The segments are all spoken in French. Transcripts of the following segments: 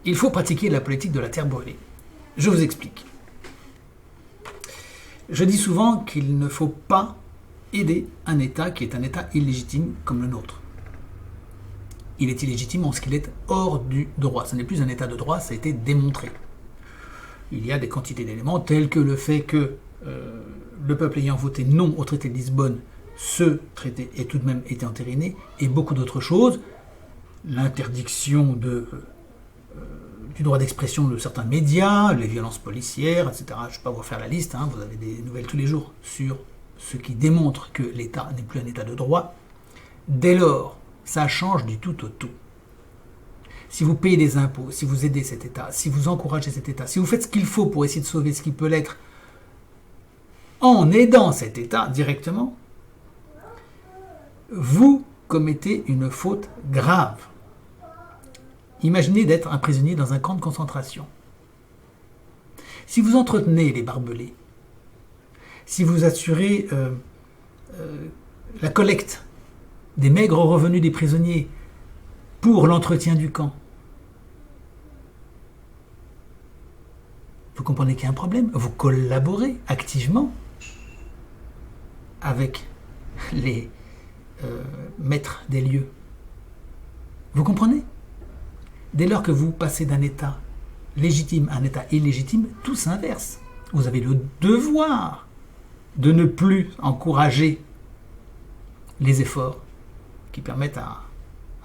Il faut pratiquer la politique de la terre brûlée. Je vous explique. Je dis souvent qu'il ne faut pas aider un État qui est un État illégitime comme le nôtre. Il est illégitime en ce qu'il est hors du droit. Ce n'est plus un État de droit, ça a été démontré. Il y a des quantités d'éléments tels que le fait que le peuple ayant voté non au traité de Lisbonne, ce traité ait tout de même été entériné, et beaucoup d'autres choses. L'interdiction du droit d'expression de certains médias, les violences policières, etc. Je ne vais pas vous refaire la liste, vous avez des nouvelles tous les jours sur ce qui démontre que l'État n'est plus un État de droit. Dès lors, ça change du tout au tout. Si vous payez des impôts, si vous aidez cet État, si vous encouragez cet État, si vous faites ce qu'il faut pour essayer de sauver ce qui peut l'être en aidant cet État directement, vous commettez une faute grave. Imaginez d'être un prisonnier dans un camp de concentration. Si vous entretenez les barbelés, si vous assurez la collecte des maigres revenus des prisonniers pour l'entretien du camp, vous comprenez qu'il y a un problème. Vous collaborez activement avec les maîtres des lieux. Vous comprenez ? Dès lors que vous passez d'un État légitime à un État illégitime, tout s'inverse. Vous avez le devoir de ne plus encourager les efforts qui permettent à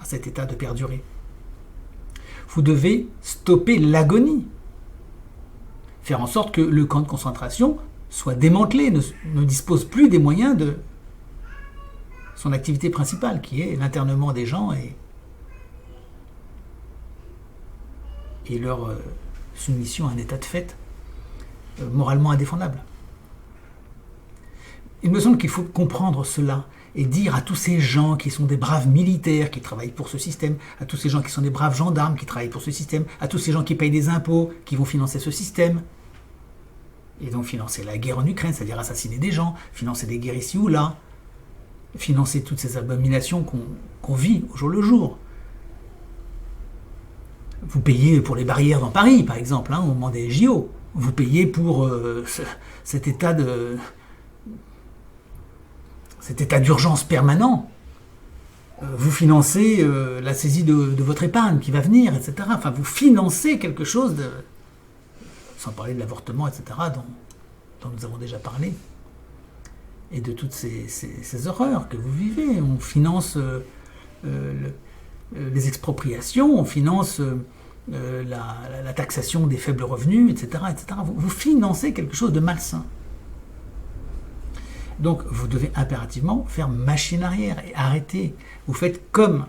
cet État de perdurer. Vous devez stopper l'agonie. Faire en sorte que le camp de concentration soit démantelé, ne dispose plus des moyens de son activité principale, qui est l'internement des gens et leur soumission à un état de fait moralement indéfendable. Il me semble qu'il faut comprendre cela et dire à tous ces gens qui sont des braves militaires qui travaillent pour ce système, à tous ces gens qui sont des braves gendarmes qui travaillent pour ce système, à tous ces gens qui payent des impôts, qui vont financer ce système, et donc financer la guerre en Ukraine, c'est-à-dire assassiner des gens, financer des guerres ici ou là, financer toutes ces abominations qu'on vit au jour le jour. Vous payez pour les barrières dans Paris, par exemple, au moment des JO. Vous payez pour cet état d'urgence permanent. Vous financez la saisie de votre épargne qui va venir, etc. Enfin, vous financez quelque chose sans parler de l'avortement, etc., dont nous avons déjà parlé, et de toutes ces horreurs que vous vivez. On finance les expropriations, on finance la taxation des faibles revenus, etc., etc. Vous financez quelque chose de malsain. Donc, vous devez impérativement faire machine arrière et arrêter. Vous faites comme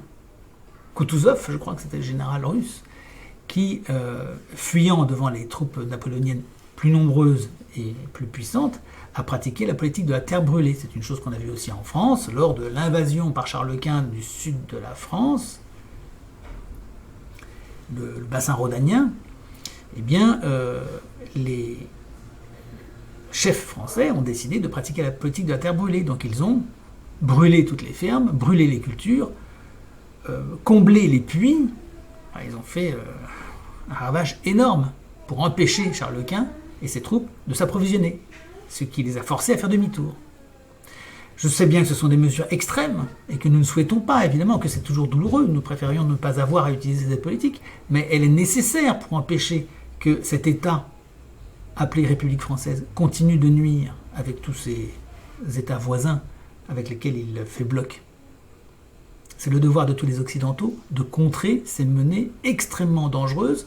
Kutuzov, je crois que c'était le général russe, qui, fuyant devant les troupes napoléoniennes plus nombreuses et plus puissantes, a pratiqué la politique de la terre brûlée. C'est une chose qu'on a vue aussi en France, lors de l'invasion par Charles Quint du sud de la France, le bassin rhodanien. Eh bien, les chefs français ont décidé de pratiquer la politique de la terre brûlée. Donc ils ont brûlé toutes les fermes, brûlé les cultures, comblé les puits. Enfin, ils ont fait un ravage énorme pour empêcher Charles Quint et ses troupes de s'approvisionner, ce qui les a forcés à faire demi-tour. Je sais bien que ce sont des mesures extrêmes et que nous ne souhaitons pas, évidemment, que c'est toujours douloureux. Nous préférions ne pas avoir à utiliser cette politique, mais elle est nécessaire pour empêcher que cet État appelé République française continue de nuire avec tous ces États voisins avec lesquels il fait bloc. C'est le devoir de tous les Occidentaux de contrer ces menées extrêmement dangereuses,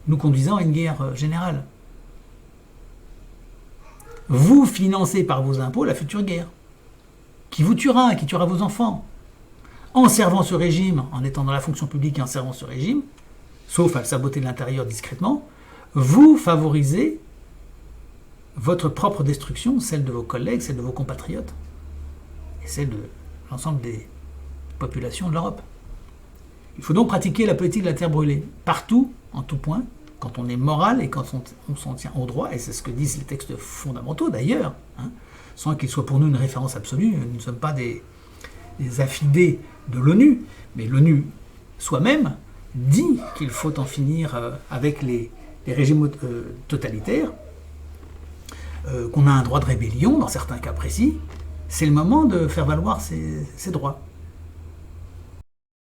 nous conduisant à une guerre générale. Vous financez par vos impôts la future guerre, qui vous tuera, qui tuera vos enfants. En servant ce régime, en étant dans la fonction publique et en servant ce régime, sauf à le saboter de l'intérieur discrètement, vous favorisez votre propre destruction, celle de vos collègues, celle de vos compatriotes, et celle de l'ensemble des populations de l'Europe. Il faut donc pratiquer la politique de la terre brûlée, partout, en tout point, quand on est moral et quand on s'en tient au droit, et c'est ce que disent les textes fondamentaux d'ailleurs, sans qu'ils soient pour nous une référence absolue. Nous ne sommes pas des affidés de l'ONU, mais l'ONU soi-même dit qu'il faut en finir avec les régimes totalitaires, qu'on a un droit de rébellion dans certains cas précis, c'est le moment de faire valoir ses droits.